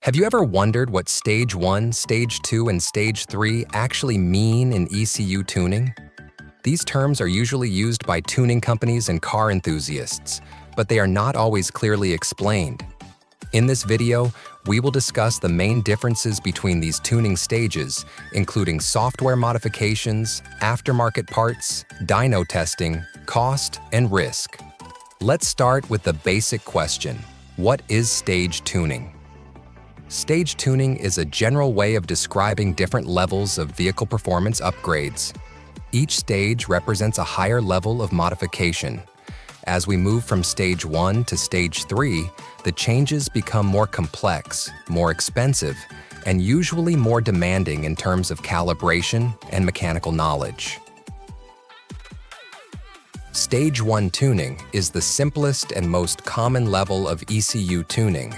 Have you ever wondered what Stage 1, Stage 2, and Stage 3 actually mean in ECU tuning? These terms are usually used by tuning companies and car enthusiasts, but they are not always clearly explained. In this video, we will discuss the main differences between these tuning stages, including software modifications, aftermarket parts, dyno testing, cost, and risk. Let's start with the basic question: what is stage tuning? Stage tuning is a general way of describing different levels of vehicle performance upgrades. Each stage represents a higher level of modification. As we move from Stage 1 to Stage 3, the changes become more complex, more expensive, and usually more demanding in terms of calibration and mechanical knowledge. Stage 1 tuning is the simplest and most common level of ECU tuning.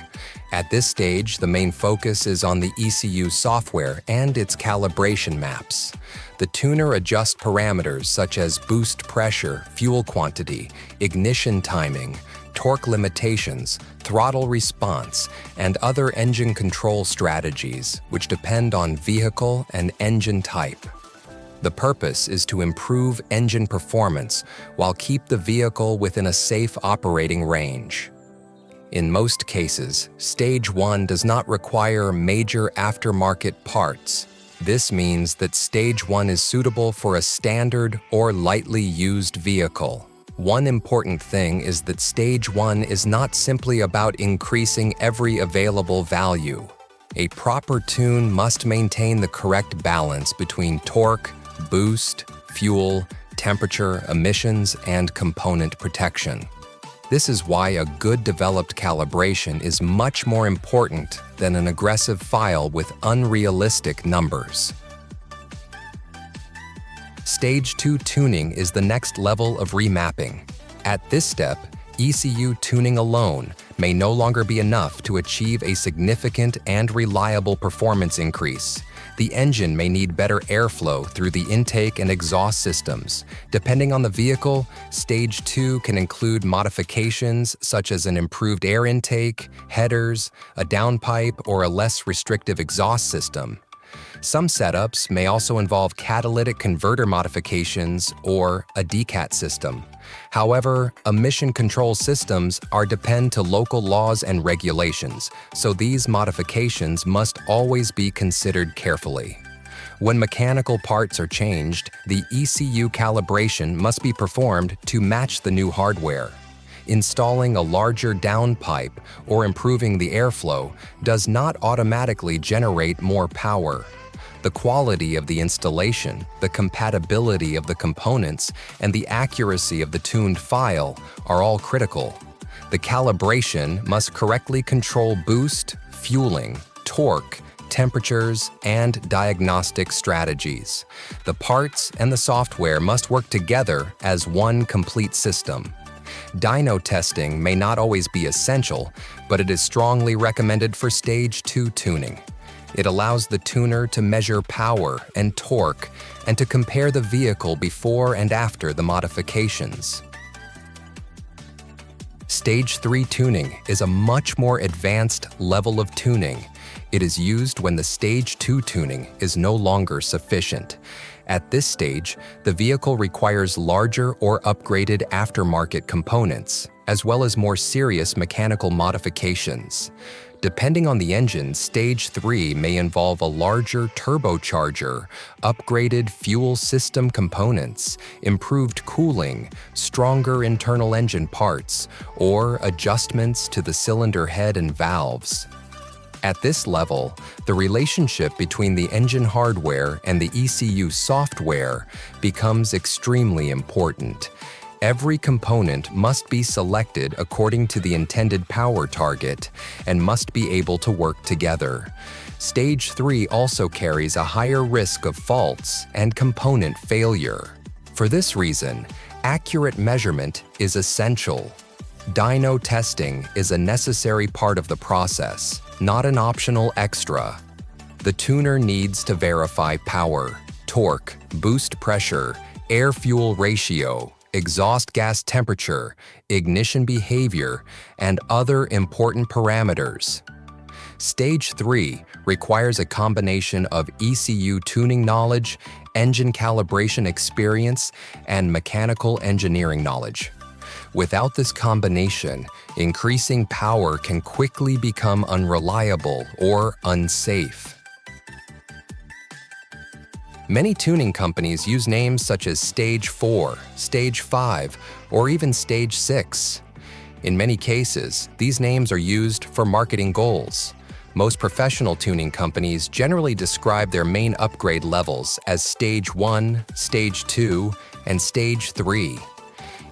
At this stage, the main focus is on the ECU software and its calibration maps. The tuner adjusts parameters such as boost pressure, fuel quantity, ignition timing, torque limitations, throttle response, and other engine control strategies, which depend on vehicle and engine type. The purpose is to improve engine performance while keep the vehicle within a safe operating range. In most cases, Stage 1 does not require major aftermarket parts. This means that Stage 1 is suitable for a standard or lightly used vehicle. One important thing is that Stage 1 is not simply about increasing every available value. A proper tune must maintain the correct balance between torque, boost, fuel, temperature, emissions, and component protection. This is why a good developed calibration is much more important than an aggressive file with unrealistic numbers. Stage 2 tuning is the next level of remapping. At this step, ECU tuning alone may no longer be enough to achieve a significant and reliable performance increase. The engine may need better airflow through the intake and exhaust systems. Depending on the vehicle, Stage 2 can include modifications such as an improved air intake, headers, a downpipe, or a less restrictive exhaust system. Some setups may also involve catalytic converter modifications or a decat system. However, emission control systems depend to local laws and regulations, so these modifications must always be considered carefully. When mechanical parts are changed, the ECU calibration must be performed to match the new hardware. Installing a larger downpipe or improving the airflow does not automatically generate more power. The quality of the installation, the compatibility of the components, and the accuracy of the tuned file are all critical. The calibration must correctly control boost, fueling, torque, temperatures, and diagnostic strategies. The parts and the software must work together as one complete system. Dyno testing may not always be essential, but it is strongly recommended for Stage 2 tuning. It allows the tuner to measure power and torque and to compare the vehicle before and after the modifications. Stage 3 tuning is a much more advanced level of tuning. It is used when the Stage 2 tuning is no longer sufficient. At this stage, the vehicle requires larger or upgraded aftermarket components, as well as more serious mechanical modifications. Depending on the engine, Stage 3 may involve a larger turbocharger, upgraded fuel system components, improved cooling, stronger internal engine parts, or adjustments to the cylinder head and valves. At this level, the relationship between the engine hardware and the ECU software becomes extremely important. Every component must be selected according to the intended power target and must be able to work together. Stage 3 also carries a higher risk of faults and component failure. For this reason, accurate measurement is essential. Dyno testing is a necessary part of the process, not an optional extra. The tuner needs to verify power, torque, boost pressure, air-fuel ratio, exhaust gas temperature, ignition behavior, and other important parameters. Stage 3 requires a combination of ECU tuning knowledge, engine calibration experience, and mechanical engineering knowledge. Without this combination, increasing power can quickly become unreliable or unsafe. Many tuning companies use names such as Stage 4, Stage 5, or even Stage 6. In many cases, these names are used for marketing goals. Most professional tuning companies generally describe their main upgrade levels as Stage 1, Stage 2, and Stage 3.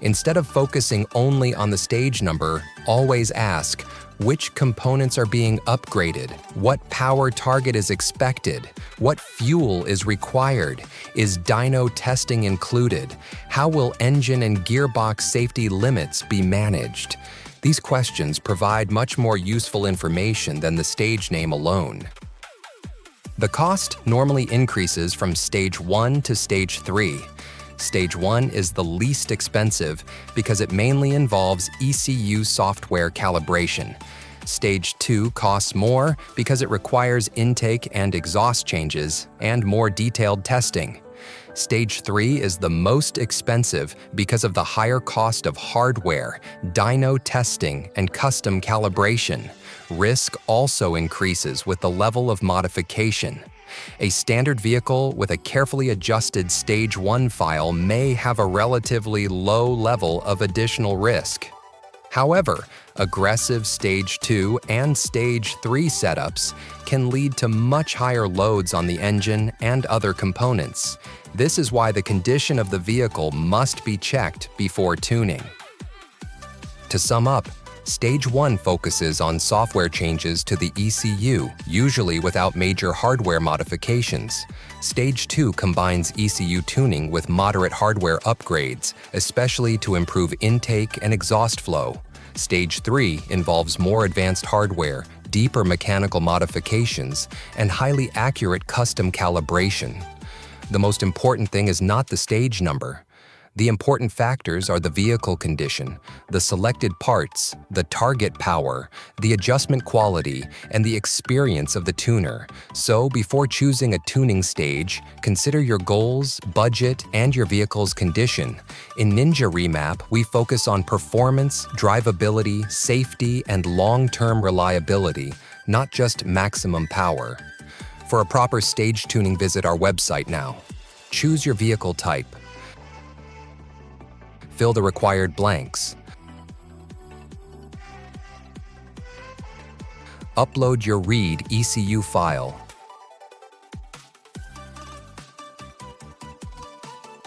Instead of focusing only on the stage number, always ask, which components are being upgraded? What power target is expected? What fuel is required? Is dyno testing included? How will engine and gearbox safety limits be managed? These questions provide much more useful information than the stage name alone. The cost normally increases from Stage 1 to Stage 3. Stage 1 is the least expensive because it mainly involves ECU software calibration. Stage 2 costs more because it requires intake and exhaust changes and more detailed testing. Stage 3 is the most expensive because of the higher cost of hardware, dyno testing, and custom calibration. Risk also increases with the level of modification. A standard vehicle with a carefully adjusted Stage 1 file may have a relatively low level of additional risk. However, aggressive Stage 2 and Stage 3 setups can lead to much higher loads on the engine and other components. This is why the condition of the vehicle must be checked before tuning. To sum up, Stage 1 focuses on software changes to the ECU, usually without major hardware modifications. Stage 2 combines ECU tuning with moderate hardware upgrades, especially to improve intake and exhaust flow. Stage 3 involves more advanced hardware, deeper mechanical modifications, and highly accurate custom calibration. The most important thing is not the stage number. The important factors are the vehicle condition, the selected parts, the target power, the adjustment quality, and the experience of the tuner. So, before choosing a tuning stage, consider your goals, budget, and your vehicle's condition. In NinjaRemap, we focus on performance, drivability, safety, and long-term reliability, not just maximum power. For a proper stage tuning, visit our website now. Choose your vehicle type. Fill the required blanks. Upload your read ECU file.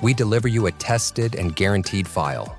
We deliver you a tested and guaranteed file.